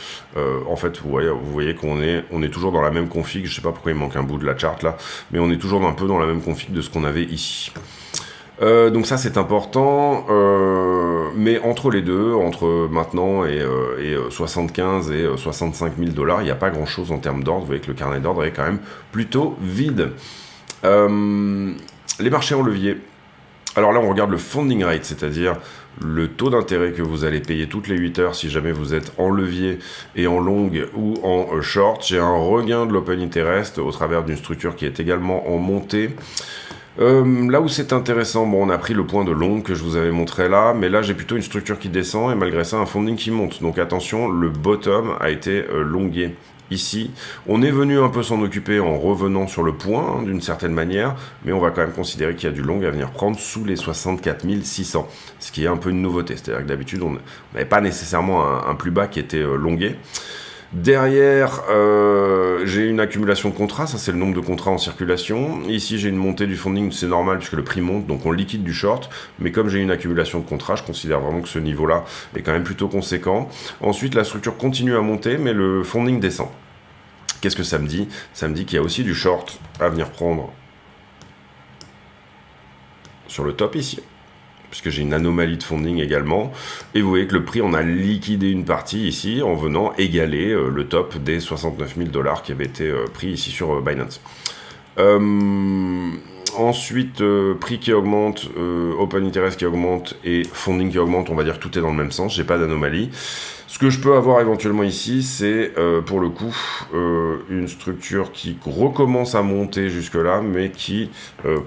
[SPEAKER 1] En fait, vous voyez qu'on est toujours dans la même config, je sais pas pourquoi il manque un bout de la charte là, mais on est toujours un peu dans la même config de ce qu'on avait ici. Donc ça c'est important, mais entre les deux, entre maintenant et 75 et 65 000 $, il n'y a pas grand chose en termes d'ordre. Vous voyez que le carnet d'ordre est quand même plutôt vide. Les marchés en levier. Alors là on regarde le funding rate, c'est-à-dire le taux d'intérêt que vous allez payer toutes les 8 heures si jamais vous êtes en levier et en long ou en short. J'ai un regain de l'open interest au travers d'une structure qui est également en montée. Là où c'est intéressant, bon, on a pris le point de long que je vous avais montré là, mais là j'ai plutôt une structure qui descend et malgré ça un funding qui monte. Donc attention, le bottom a été longué ici. On est venu un peu s'en occuper en revenant sur le point, hein, d'une certaine manière, mais on va quand même considérer qu'il y a du long à venir prendre sous les 64 600, ce qui est un peu une nouveauté. C'est-à-dire que d'habitude on n'avait pas nécessairement un plus bas qui était longué. Derrière, j'ai une accumulation de contrats, ça c'est le nombre de contrats en circulation. Ici j'ai une montée du funding, c'est normal puisque le prix monte, donc on liquide du short. Mais comme j'ai une accumulation de contrats, je considère vraiment que ce niveau-là est quand même plutôt conséquent. Ensuite, la structure continue à monter, mais le funding descend. Qu'est-ce que ça me dit ? Ça me dit qu'il y a aussi du short à venir prendre sur le top ici, puisque j'ai une anomalie de funding également, et vous voyez que le prix, on a liquidé une partie ici, en venant égaler le top des 69 000 $ qui avait été pris ici sur Binance. Ensuite, prix qui augmente, open interest qui augmente et funding qui augmente, on va dire que tout est dans le même sens, j'ai pas d'anomalie. Ce que je peux avoir éventuellement ici, c'est pour le coup une structure qui recommence à monter jusque-là, mais qui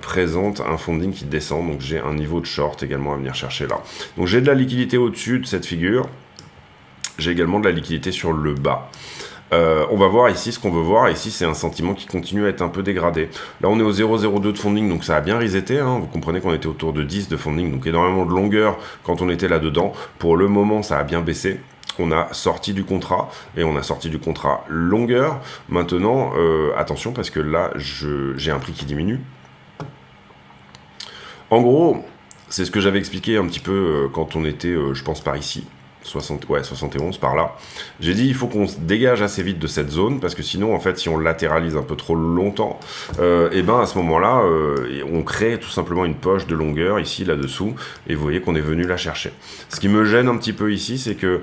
[SPEAKER 1] présente un funding qui descend, donc j'ai un niveau de short également à venir chercher là. Donc j'ai de la liquidité au-dessus de cette figure, j'ai également de la liquidité sur le bas. On va voir ici ce qu'on veut voir. Ici, c'est un sentiment qui continue à être un peu dégradé. Là, on est au 0,02 de funding, donc ça a bien reseté. Hein. Vous comprenez qu'on était autour de 10 de funding, donc énormément de longueur quand on était là-dedans. Pour le moment, ça a bien baissé. On a sorti du contrat, et on a sorti du contrat longueur. Maintenant, attention, parce que là, j'ai un prix qui diminue. En gros, c'est ce que j'avais expliqué un petit peu quand on était, je pense, par ici. 71 par là. J'ai dit il faut qu'on se dégage assez vite de cette zone parce que sinon en fait si on latéralise un peu trop longtemps et ben à ce moment là on crée tout simplement une poche de longueur ici là-dessous et vous voyez qu'on est venu la chercher. Ce qui me gêne un petit peu ici c'est que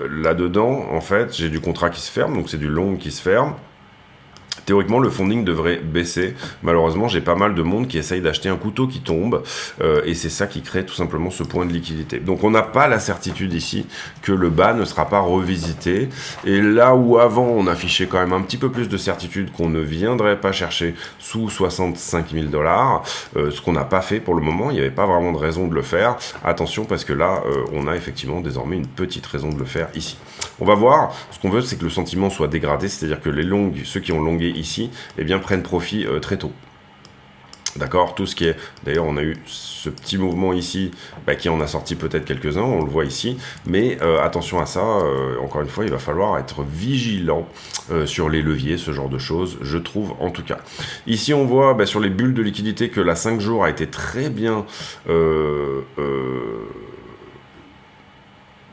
[SPEAKER 1] là-dedans en fait j'ai du contrat qui se ferme donc c'est du long qui se ferme. Théoriquement, le funding devrait baisser. Malheureusement, j'ai pas mal de monde qui essaye d'acheter un couteau qui tombe. Et c'est ça qui crée tout simplement ce point de liquidité. Donc, on n'a pas la certitude ici que le bas ne sera pas revisité. Et là où avant, on affichait quand même un petit peu plus de certitude qu'on ne viendrait pas chercher sous 65 000 $, ce qu'on n'a pas fait pour le moment. Il n'y avait pas vraiment de raison de le faire. Attention, parce que là, on a effectivement désormais une petite raison de le faire ici. On va voir. Ce qu'on veut, c'est que le sentiment soit dégradé. C'est-à-dire que les longues, ceux qui ont longué ici, eh bien, prennent profit très tôt. D'accord, tout ce qui est... D'ailleurs, on a eu ce petit mouvement ici, qui en a sorti peut-être quelques-uns, on le voit ici. Mais attention à ça, encore une fois, il va falloir être vigilant sur les leviers, ce genre de choses, je trouve en tout cas. Ici, on voit sur les bulles de liquidité que la 5 jours a été très bien...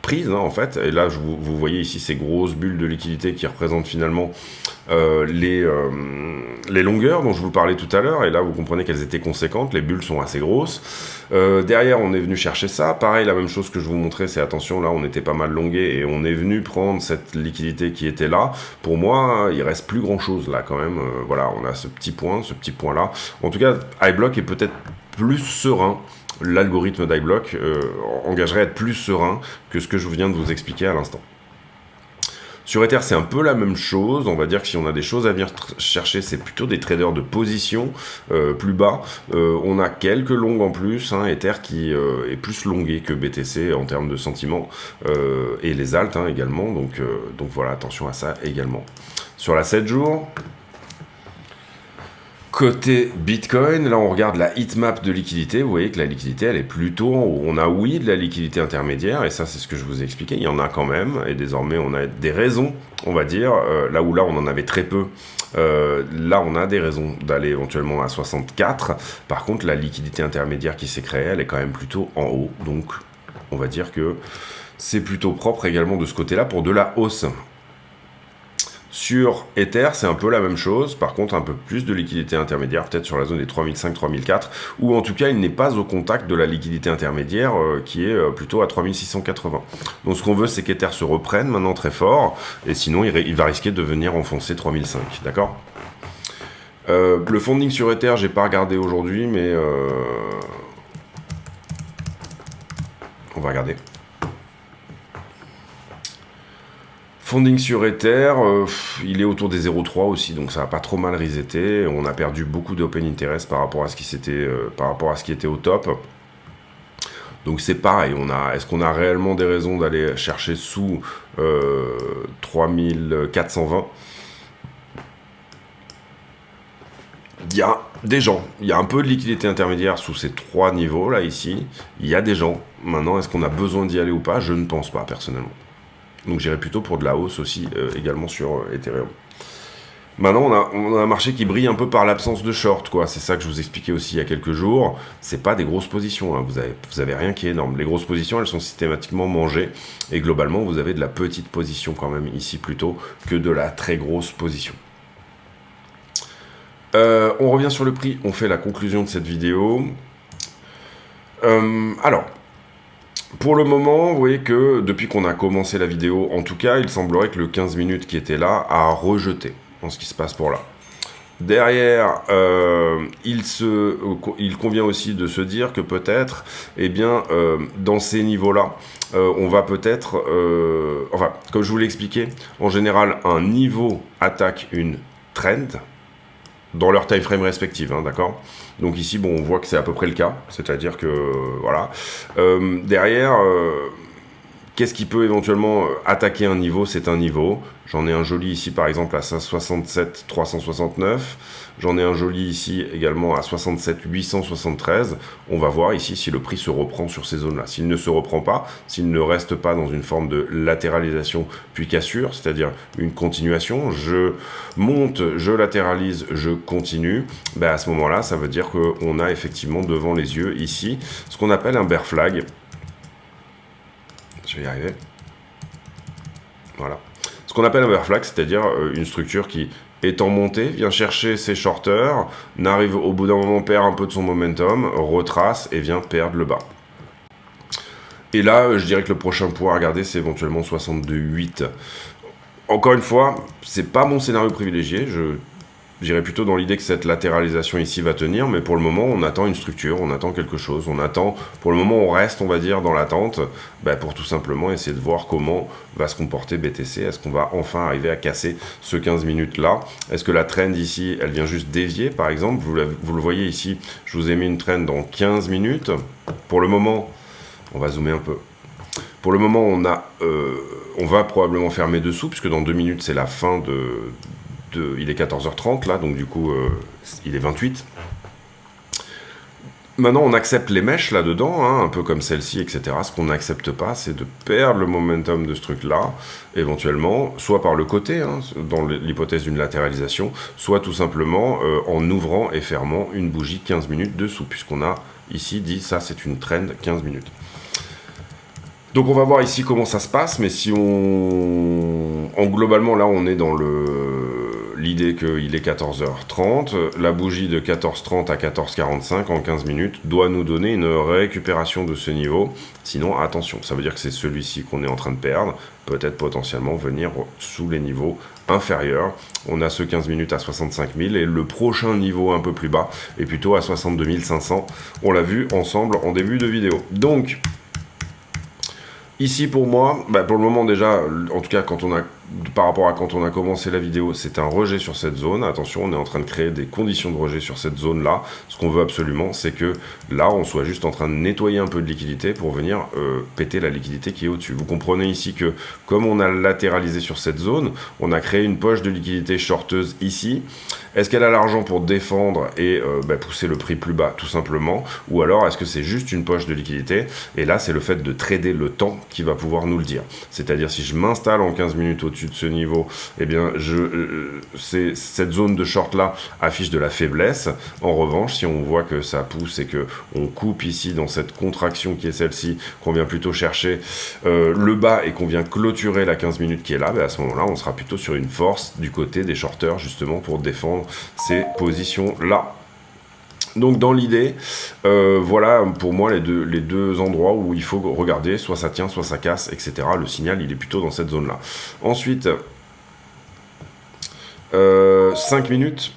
[SPEAKER 1] prise en fait, et là vous voyez ici ces grosses bulles de liquidité qui représentent finalement les longueurs dont je vous parlais tout à l'heure, et là vous comprenez qu'elles étaient conséquentes, les bulles sont assez grosses. Derrière on est venu chercher ça, pareil la même chose que je vous montrais, c'est attention là on était pas mal longué et on est venu prendre cette liquidité qui était là. Pour moi il reste plus grand chose là quand même, voilà on a ce petit point là, en tout cas iBlock est peut-être plus serein. L'algorithme d'iBlock engagerait à être plus serein que ce que je viens de vous expliquer à l'instant. Sur Ether, c'est un peu la même chose. On va dire que si on a des choses à venir chercher, c'est plutôt des traders de position plus bas. On a quelques longues en plus. Ether qui est plus longué que BTC en termes de sentiment. Et les alts également. Donc voilà, attention à ça également. Sur la 7 jours... Côté Bitcoin, là on regarde la heatmap de liquidité, vous voyez que la liquidité elle est plutôt en haut. On a oui de la liquidité intermédiaire, et ça c'est ce que je vous ai expliqué, il y en a quand même, et désormais on a des raisons, on va dire, là où là on en avait très peu, là on a des raisons d'aller éventuellement à 64, par contre la liquidité intermédiaire qui s'est créée, elle est quand même plutôt en haut, donc on va dire que c'est plutôt propre également de ce côté-là pour de la hausse. Sur Ether, c'est un peu la même chose, par contre un peu plus de liquidité intermédiaire, peut-être sur la zone des 3005-3004, ou en tout cas il n'est pas au contact de la liquidité intermédiaire qui est plutôt à 3680. Donc ce qu'on veut c'est qu'Ether se reprenne maintenant très fort, et sinon il va risquer de venir enfoncer 3005, d'accord ? Le funding sur Ether, j'ai pas regardé aujourd'hui, mais on va regarder. Funding sur Ether, il est autour des 0,3 aussi, donc ça a pas trop mal reseté. On a perdu beaucoup d'open interest par rapport à ce qui était au top. Donc c'est pareil, est-ce qu'on a réellement des raisons d'aller chercher sous 3420 ? Il y a des gens, il y a un peu de liquidité intermédiaire sous ces 3 niveaux là ici. Il y a des gens. Maintenant, est-ce qu'on a besoin d'y aller ou pas ? Je ne pense pas personnellement. Donc j'irai plutôt pour de la hausse aussi, également sur Ethereum. Maintenant, on a un marché qui brille un peu par l'absence de short, quoi. C'est ça que je vous expliquais aussi il y a quelques jours. C'est pas des grosses positions, hein. Vous avez rien qui est énorme. Les grosses positions, elles sont systématiquement mangées. Et globalement, vous avez de la petite position quand même ici plutôt que de la très grosse position. On revient sur le prix. On fait la conclusion de cette vidéo. Alors... Pour le moment, vous voyez que depuis qu'on a commencé la vidéo, en tout cas, il semblerait que le 15 minutes qui était là a rejeté en ce qui se passe pour là. Derrière, il convient aussi de se dire que peut-être, eh bien, dans ces niveaux-là, on va peut-être, enfin, comme je vous l'ai expliqué, en général, un niveau attaque une trend dans leur time frame respective, hein, d'accord. Donc ici, bon, on voit que c'est à peu près le cas, c'est-à-dire que, voilà. Derrière, qu'est-ce qui peut éventuellement attaquer un niveau? C'est un niveau. J'en ai un joli ici par exemple à 67 369. J'en ai un joli ici également à 67 873. On va voir ici si le prix se reprend sur ces zones-là. S'il ne se reprend pas, s'il ne reste pas dans une forme de latéralisation puis cassure, c'est-à-dire une continuation, je monte, je latéralise, je continue, ben à ce moment-là, ça veut dire qu'on a effectivement devant les yeux ici ce qu'on appelle un bear flag. Je vais y arriver. Voilà. Ce qu'on appelle un bear flag, c'est-à-dire une structure qui, étant montée, vient chercher ses shorters, n'arrive au bout d'un moment, perd un peu de son momentum, retrace et vient perdre le bas. Et là, je dirais que le prochain point à regarder, c'est éventuellement 62,8. Encore une fois, c'est pas mon scénario privilégié. J'irais plutôt dans l'idée que cette latéralisation ici va tenir, mais pour le moment, on attend une structure, on attend quelque chose, on attend, pour le moment, on reste, on va dire, dans l'attente, pour tout simplement essayer de voir comment va se comporter BTC. Est-ce qu'on va enfin arriver à casser ce 15 minutes-là? Est-ce que la trend ici, elle vient juste dévier, par exemple? Vous le voyez ici, je vous ai mis une trend dans 15 minutes. Pour le moment, on va zoomer un peu. Pour le moment, on va probablement fermer dessous, puisque dans 2 minutes, c'est la fin il est 14h30 là, donc du coup il est 28. Maintenant on accepte les mèches là-dedans, hein, un peu comme celle-ci, etc. Ce qu'on n'accepte pas, c'est de perdre le momentum de ce truc-là, éventuellement, soit par le côté, hein, dans l'hypothèse d'une latéralisation, soit tout simplement en ouvrant et fermant une bougie 15 minutes dessous, puisqu'on a ici dit ça c'est une trend 15 minutes. Donc on va voir ici comment ça se passe, mais si globalement là on est dans l'idée qu'il est 14h30, la bougie de 14h30 à 14h45 en 15 minutes doit nous donner une récupération de ce niveau. Sinon attention, ça veut dire que c'est celui-ci qu'on est en train de perdre, peut-être potentiellement venir sous les niveaux inférieurs. On a ce 15 minutes à 65 000 et le prochain niveau un peu plus bas est plutôt à 62 500. On l'a vu ensemble en début de vidéo. Donc ici pour moi, pour le moment déjà, en tout cas par rapport à quand on a commencé la vidéo, c'est un rejet sur cette zone. Attention, on est en train de créer des conditions de rejet sur cette zone-là. Ce qu'on veut absolument, c'est que là, on soit juste en train de nettoyer un peu de liquidité pour venir péter la liquidité qui est au-dessus. Vous comprenez ici que comme on a latéralisé sur cette zone, on a créé une poche de liquidité shorteuse ici. Est-ce qu'elle a l'argent pour défendre et pousser le prix plus bas, tout simplement? Ou alors, est-ce que c'est juste une poche de liquidité? Et là, c'est le fait de trader le temps qui va pouvoir nous le dire. C'est-à-dire, si je m'installe en 15 minutes au-dessus de ce niveau, eh bien, cette zone de short-là affiche de la faiblesse. En revanche, si on voit que ça pousse et que on coupe ici dans cette contraction qui est celle-ci, qu'on vient plutôt chercher le bas et qu'on vient clôturer la 15 minutes qui est là, à ce moment-là, on sera plutôt sur une force du côté des shorters, justement, pour défendre ces positions-là. Donc dans l'idée, voilà pour moi les deux endroits où il faut regarder, soit ça tient, soit ça casse, etc. Le signal, il est plutôt dans cette zone-là. Ensuite, 5 minutes.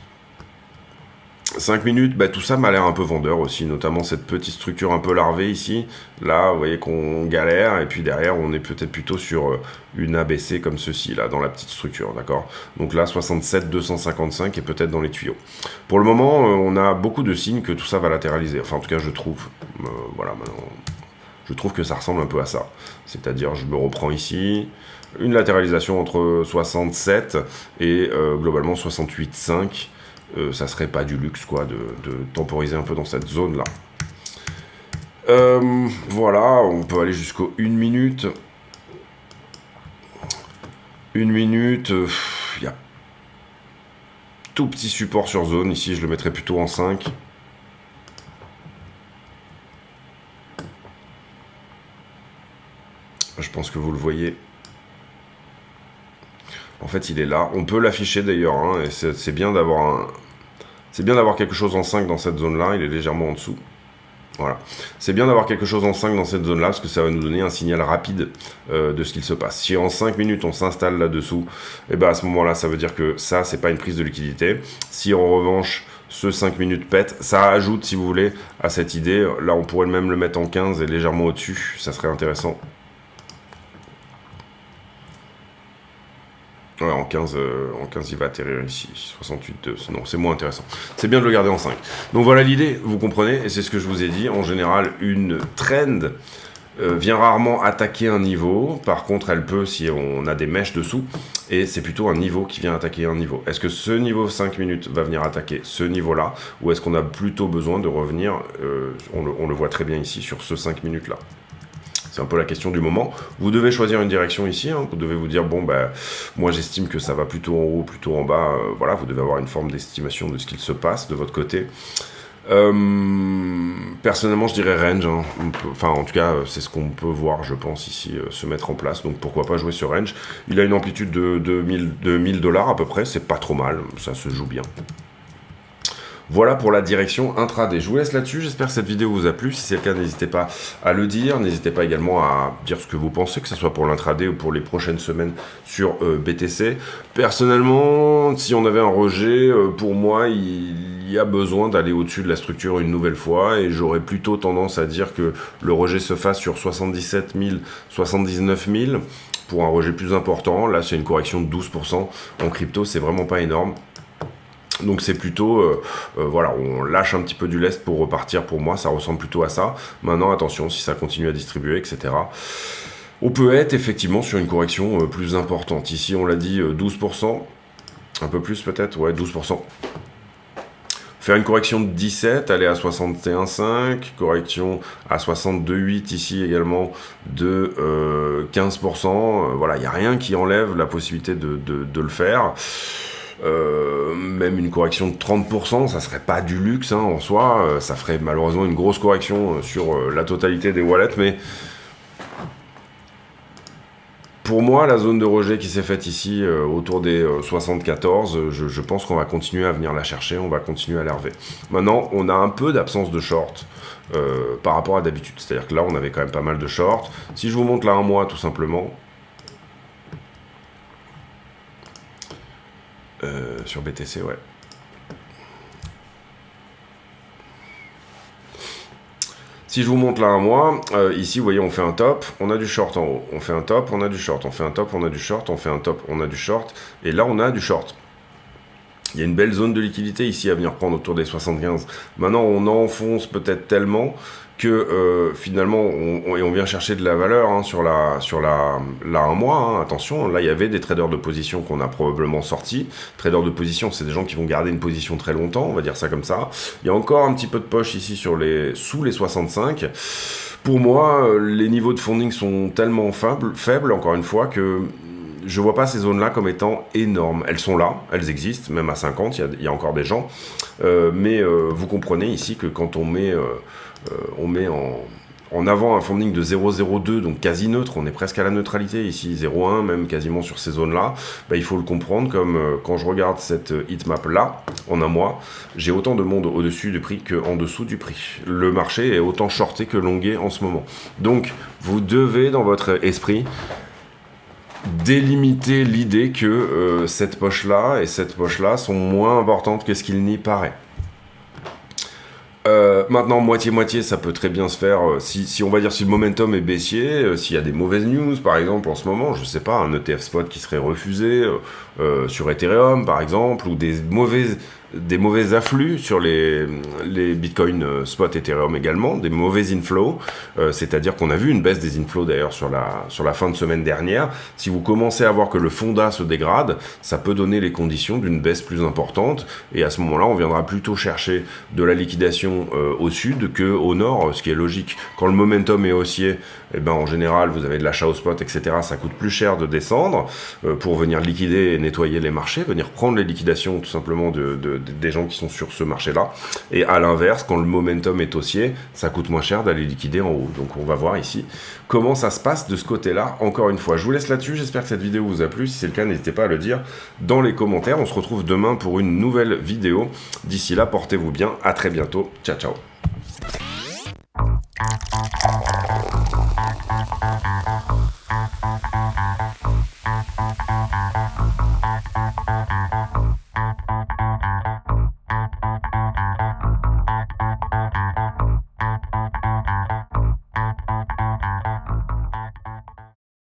[SPEAKER 1] 5 minutes, tout ça m'a l'air un peu vendeur aussi, notamment cette petite structure un peu larvée ici. Là, vous voyez qu'on galère, et puis derrière, on est peut-être plutôt sur une ABC comme ceci, là, dans la petite structure, d'accord? Donc là, 67, 255 et peut-être dans les tuyaux. Pour le moment, on a beaucoup de signes que tout ça va latéraliser. Enfin, en tout cas, je trouve. Voilà, maintenant, je trouve que ça ressemble un peu à ça. C'est-à-dire, je me reprends ici, une latéralisation entre 67 et globalement 68,5. Ça serait pas du luxe quoi de temporiser un peu dans cette zone là. Voilà, on peut aller jusqu'au 1 minute. 1 minute, il y a tout petit support sur zone. Ici, je le mettrais plutôt en 5. Je pense que vous le voyez. En fait, il est là. On peut l'afficher d'ailleurs, hein, et c'est bien d'avoir quelque chose en 5 dans cette zone-là. Il est légèrement en dessous. Voilà. C'est bien d'avoir quelque chose en 5 dans cette zone-là, parce que ça va nous donner un signal rapide de ce qu'il se passe. Si en 5 minutes on s'installe là-dessous, et ben à ce moment-là, ça veut dire que ça, c'est pas une prise de liquidité. Si en revanche, ce 5 minutes pète, ça ajoute, si vous voulez, à cette idée. Là, on pourrait même le mettre en 15 et légèrement au-dessus, ça serait intéressant. Ouais, en 15, il va atterrir ici, 68,2, non, c'est moins intéressant. C'est bien de le garder en 5. Donc voilà l'idée, vous comprenez, et c'est ce que je vous ai dit. En général, une trend vient rarement attaquer un niveau. Par contre, elle peut si on a des mèches dessous, et c'est plutôt un niveau qui vient attaquer un niveau. Est-ce que ce niveau 5 minutes va venir attaquer ce niveau-là, ou est-ce qu'on a plutôt besoin de revenir, on le voit très bien ici, sur ce 5 minutes-là. C'est un peu la question du moment. Vous devez choisir une direction ici. Hein. Vous devez vous dire, bon, ben, moi j'estime que ça va plutôt en haut, plutôt en bas. Voilà, vous devez avoir une forme d'estimation de ce qu'il se passe de votre côté. Personnellement, je dirais range. Hein. Enfin, en tout cas, c'est ce qu'on peut voir, je pense, ici, se mettre en place. Donc, pourquoi pas jouer sur range. Il a une amplitude de 1000 $ à peu près. C'est pas trop mal. Ça se joue bien. Voilà pour la direction intraday. Je vous laisse là-dessus, j'espère que cette vidéo vous a plu. Si c'est le cas, n'hésitez pas à le dire. N'hésitez pas également à dire ce que vous pensez, que ce soit pour l'intraday ou pour les prochaines semaines sur BTC. Personnellement, si on avait un rejet, pour moi, il y a besoin d'aller au-dessus de la structure une nouvelle fois. Et j'aurais plutôt tendance à dire que le rejet se fasse sur 77 000, 79 000 pour un rejet plus important. Là, c'est une correction de 12%. En crypto, c'est vraiment pas énorme. Donc c'est plutôt, voilà, on lâche un petit peu du lest pour repartir. Pour moi, ça ressemble plutôt à ça. Maintenant, attention, si ça continue à distribuer, etc., on peut être effectivement sur une correction plus importante. Ici, on l'a dit, 12%, un peu plus peut-être, ouais, 12%. Faire une correction de 17, aller à 61,5, correction à 62,8 ici également de 15%. Voilà, il n'y a rien qui enlève la possibilité de le faire. Même une correction de 30%, ça serait pas du luxe hein, en soi, ça ferait malheureusement une grosse correction sur la totalité des wallets, mais pour moi, la zone de rejet qui s'est faite ici, autour des 74, je pense qu'on va continuer à venir la chercher, on va continuer à l'herver. Maintenant, on a un peu d'absence de short par rapport à d'habitude, c'est-à-dire que là, on avait quand même pas mal de short. Si je vous montre là un mois, tout simplement, sur BTC, ouais. Si je vous montre là un mois, ici, vous voyez, on fait un top, on a du short en haut. On fait un top, on a du short. On fait un top, on a du short. On fait un top, on a du short. Et là, on a du short. Il y a une belle zone de liquidité ici à venir prendre autour des 75. Maintenant, on enfonce peut-être tellement que finalement, on vient chercher de la valeur hein, sur la un mois. Hein, attention, là, il y avait des traders de position qu'on a probablement sortis. Traders de position, c'est des gens qui vont garder une position très longtemps, on va dire ça comme ça. Il y a encore un petit peu de poche ici sous les 65. Pour moi, les niveaux de funding sont tellement faibles, encore une fois, que je vois pas ces zones-là comme étant énormes. Elles sont là, elles existent, même à 50, il y a encore des gens. Mais vous comprenez ici que quand on met en avant un funding de 0,02, donc quasi neutre, on est presque à la neutralité ici, 0,1 même quasiment sur ces zones-là, bah, il faut le comprendre comme quand je regarde cette heatmap-là, en un mois, j'ai autant de monde au-dessus du prix qu'en dessous du prix. Le marché est autant shorté que longué en ce moment. Donc, vous devez, dans votre esprit, délimiter l'idée que cette poche-là et cette poche-là sont moins importantes que ce qu'il n'y paraît. Maintenant, moitié-moitié, ça peut très bien se faire si on va dire si le momentum est baissier, s'il y a des mauvaises news, par exemple, en ce moment, je sais pas, un ETF spot qui serait refusé sur Ethereum, par exemple, ou des mauvais afflux sur les Bitcoin spot Ethereum également, des mauvais inflows, c'est-à-dire qu'on a vu une baisse des inflows d'ailleurs sur la fin de semaine dernière. Si vous commencez à voir que le fonda se dégrade, ça peut donner les conditions d'une baisse plus importante, et à ce moment-là, on viendra plutôt chercher de la liquidation au sud qu'au nord, ce qui est logique. Quand le momentum est haussier, eh ben, en général, vous avez de l'achat au spot, etc. Ça coûte plus cher de descendre pour venir liquider et nettoyer les marchés, venir prendre les liquidations tout simplement des gens qui sont sur ce marché-là. Et à l'inverse, quand le momentum est haussier, ça coûte moins cher d'aller liquider en haut. Donc on va voir ici comment ça se passe de ce côté-là. Encore une fois, je vous laisse là-dessus. J'espère que cette vidéo vous a plu. Si c'est le cas, n'hésitez pas à le dire dans les commentaires. On se retrouve demain pour une nouvelle vidéo. D'ici là, portez-vous bien. À très bientôt. Ciao, ciao.